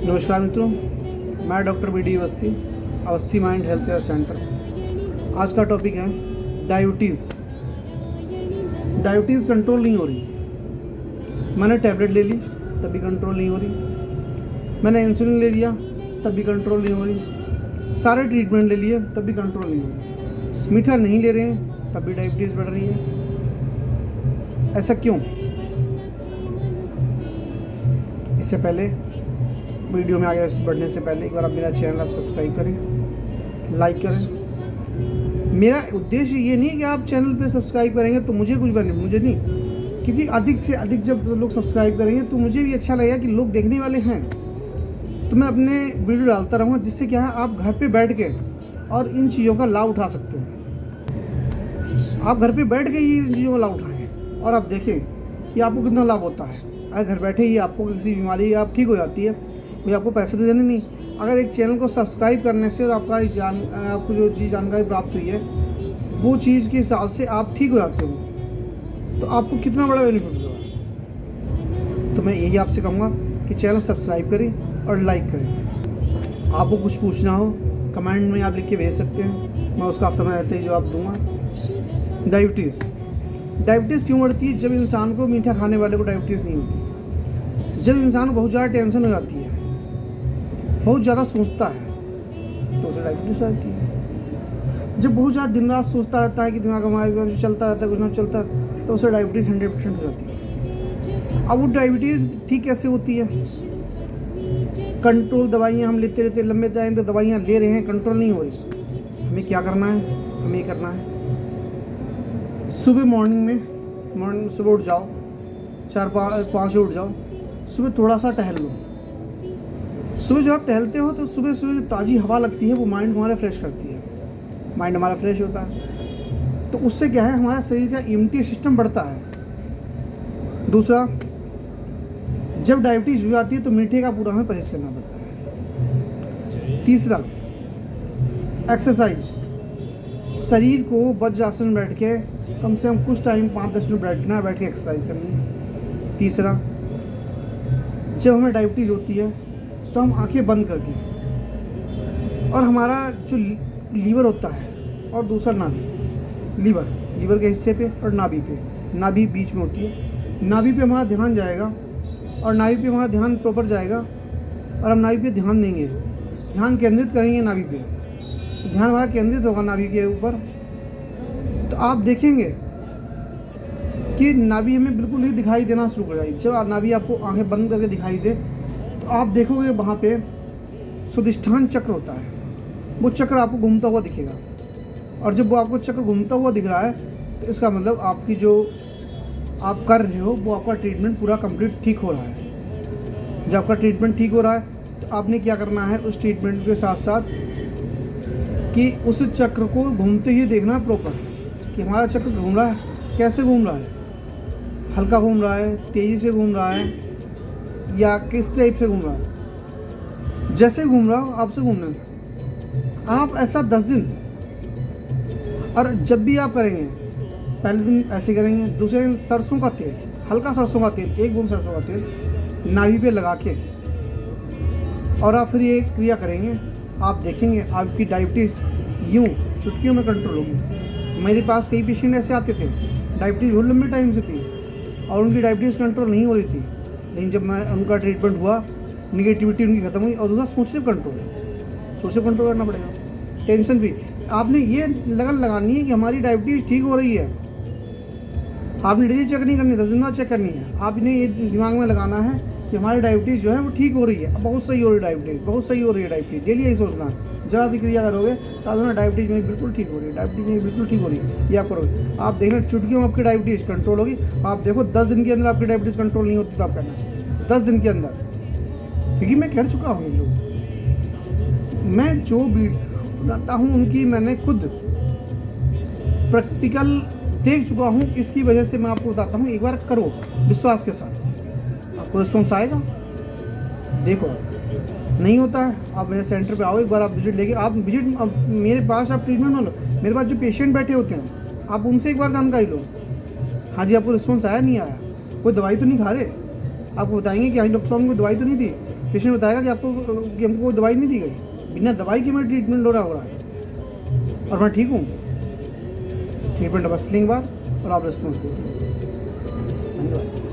नमस्कार मित्रों, मैं doctor BD. Awasthi, Awasthi mind health care centre. आज का टॉपिक है डायबिटीज़। डायबिटीज़ कंट्रोल नहीं हो रही। मैंने टैबलेट ले ली तब भी कंट्रोल नहीं हो रही, मैंने इंसुलिन ले लिया तब भी कंट्रोल नहीं हो रही, सारे ट्रीटमेंट ले लिए तब भी कंट्रोल नहीं हो रही, मीठा नहीं ले रहे हैं तब भी डायबिटीज़ बढ़ रही है। ऐसा क्यों? इससे पहले वीडियो में आगे बढ़ने से पहले एक बार आप मेरा चैनल आप सब्सक्राइब करें, लाइक करें। मेरा उद्देश्य ये नहीं कि आप चैनल पे सब्सक्राइब करेंगे तो मुझे कुछ बने, मुझे नहीं, क्योंकि अधिक से अधिक जब लोग सब्सक्राइब करेंगे तो मुझे भी अच्छा लगेगा कि लोग देखने वाले हैं, तो मैं अपने वीडियो डालता रहूँगा, जिससे क्या है आप घर पर बैठ के और इन चीज़ों का लाभ उठा सकते हैं। आप घर पर बैठ के ही इन चीज़ों का लाभ उठाएँ और आप देखें कि आपको कितना लाभ होता है। अगर घर बैठे ही आपको किसी बीमारी आप ठीक हो जाती है, मुझे आपको पैसे तो देने नहीं, अगर एक चैनल को सब्सक्राइब करने से और आपको जो चीज़ जानकारी प्राप्त हुई है वो चीज़ के हिसाब से आप ठीक हो जाते हो, तो आपको कितना बड़ा बेनिफिट होगा। तो मैं यही आपसे कहूँगा कि चैनल सब्सक्राइब करें और लाइक करें। आपको कुछ पूछना हो कमेंट में आप लिख के भेज सकते हैं, मैं उसका समय रहते ही जवाब दूँगा। डायबिटीज़ क्यों बढ़ती है? जब इंसान को, मीठा खाने वाले को डायबिटीज़ नहीं होती, जब इंसान को बहुत ज़्यादा टेंशन हो जाती है, बहुत ज़्यादा सोचता है तो उसे डायबिटीज़ आती है। जब बहुत ज़्यादा दिन रात सोचता रहता है कि दिमाग हमारा चलता रहता है, कुछ ना चलता है, तो उसे डायबिटीज़ 100% हो जाती है। अब वो डायबिटीज़ ठीक कैसे होती है? कंट्रोल दवाइयाँ हम लेते रहते, लंबे टाइम तक दवाइयाँ ले रहे हैं, कंट्रोल नहीं हो रही। हमें क्या करना है? हमें ये करना है, सुबह मॉर्निंग सुबह उठ जाओ, 4-5 बजे उठ जाओ, सुबह थोड़ा सा टहल लो। सुबह जब आप टहलते हो तो सुबह सुबह जो ताज़ी हवा लगती है वो माइंड हमारा फ्रेश करती है, माइंड हमारा फ्रेश होता है, तो उससे क्या है हमारा शरीर का इम्यूनिटी सिस्टम बढ़ता है। दूसरा, जब डायबिटीज़ हो जाती है तो मीठे का पूरा हमें परहेज करना पड़ता है। तीसरा, एक्सरसाइज। शरीर को वज्रासन में बैठ के कम से कम कुछ टाइम 5-10 मिनट बैठ के एक्सरसाइज करनी है। तीसरा, जब हमें डायबिटीज़ होती है तो हम आंखें बंद करके, और हमारा जो लीवर होता है और दूसरा नाभि, लीवर के हिस्से पे और नाभि बीच में होती है, नाभि पे हमारा ध्यान जाएगा और नाभि पे हमारा ध्यान प्रॉपर जाएगा और हम नाभि पे ध्यान देंगे, ध्यान केंद्रित करेंगे नाभि पे, ध्यान हमारा केंद्रित होगा नाभि के ऊपर, तो आप देखेंगे कि नाभि हमें बिल्कुल ही दिखाई देना शुरू हो जाएगी। जब नाभि आपको आंखें बंद करके दिखाई दे तो आप देखोगे वहाँ पे स्वादिष्ठान चक्र होता है, वो चक्र आपको घूमता हुआ दिखेगा, और जब वो आपको चक्र घूमता हुआ दिख रहा है तो इसका मतलब आपकी जो आप कर रहे हो वो आपका ट्रीटमेंट पूरा कंप्लीट ठीक हो रहा है। जब आपका ट्रीटमेंट ठीक हो रहा है तो आपने क्या करना है, उस ट्रीटमेंट के साथ साथ कि उस चक्र को घूमते हुए देखना है प्रॉपर, कि हमारा चक्र घूम रहा है, कैसे घूम रहा है, हल्का घूम रहा है, तेज़ी से घूम रहा है, या किस टाइप से घूम रहा है। जैसे घूम रहा हो आपसे घूमना है। आप ऐसा 10 दिन, और जब भी आप करेंगे, पहले दिन ऐसे करेंगे, दूसरे दिन सरसों का तेल, हल्का सरसों का तेल, 1 बूंद सरसों का तेल नाभि पे लगा के, और आप फिर ये क्रिया करेंगे, आप देखेंगे आपकी डायबिटीज़ यूँ चुटकियों में कंट्रोल होगी। मेरे पास कई पेशेंट ऐसे आते थे, डायबिटीज़ बहुत लंबे टाइम से थी और उनकी डायबिटीज़ कंट्रोल नहीं हो रही थी, लेकिन जब मैं उनका ट्रीटमेंट हुआ, निगेटिविटी उनकी खत्म हुई। और दूसरा, सोचने कंट्रोल करना पड़ेगा, टेंशन फ्री। आपने ये लगन लगानी है कि हमारी डायबिटीज़ ठीक हो रही है, आपने डेली चेक नहीं करनी, 10 दिन बाद चेक करनी है। आपने ये दिमाग में लगाना है कि हमारी डायबिटीज़ जो है वो ठीक हो रही है, अब बहुत सही हो रही है डायबिटीज़, बहुत सही हो रही है डायबिटीज़, डेली यही सोचना है। जब आप क्रिया करोगे तो आप ना डायबिटीज़ में बिल्कुल ठीक हो रही है, डायबिटीज़ में बिल्कुल ठीक हो रही है, ये आप करोगे, आप देखना चुटकियों में आपकी डायबिटीज़ कंट्रोल होगी। आप देखो 10 दिन के अंदर आपकी डायबिटीज़ कंट्रोल नहीं होती तो आप करना 10 दिन के अंदर, क्योंकि मैं कह चुका हूँ ये लोग, मैं जो भी बनाता हूँ उनकी मैंने खुद प्रैक्टिकल देख चुका हूँ, इसकी वजह से मैं आपको बताता हूँ। एक बार करो विश्वास के साथ, आपको रिस्पॉन्स आएगा। देखो, नहीं होता है आप मेरे सेंटर पे आओ, एक बार आप विजिट लेके, आप विजिट मेरे पास, आप ट्रीटमेंट में लो, मेरे पास जो पेशेंट बैठे होते हैं आप उनसे एक बार जानकारी लो, हाँ जी आपको रिस्पॉन्स आया नहीं आया, कोई दवाई तो नहीं खा रहे, आपको बताएंगे कि हाँ डॉक्टर साहब को दवाई तो नहीं दी, पेशेंट बताएगा कि हमको कोई दवाई नहीं दी गई, बिना दवाई के मेरा ट्रीटमेंट हो रहा है और मैं ठीक हूँ। ट्रीटमेंट बस लेंगे बाद और आप रेस्पॉन्स दीजिए। धन्यवाद।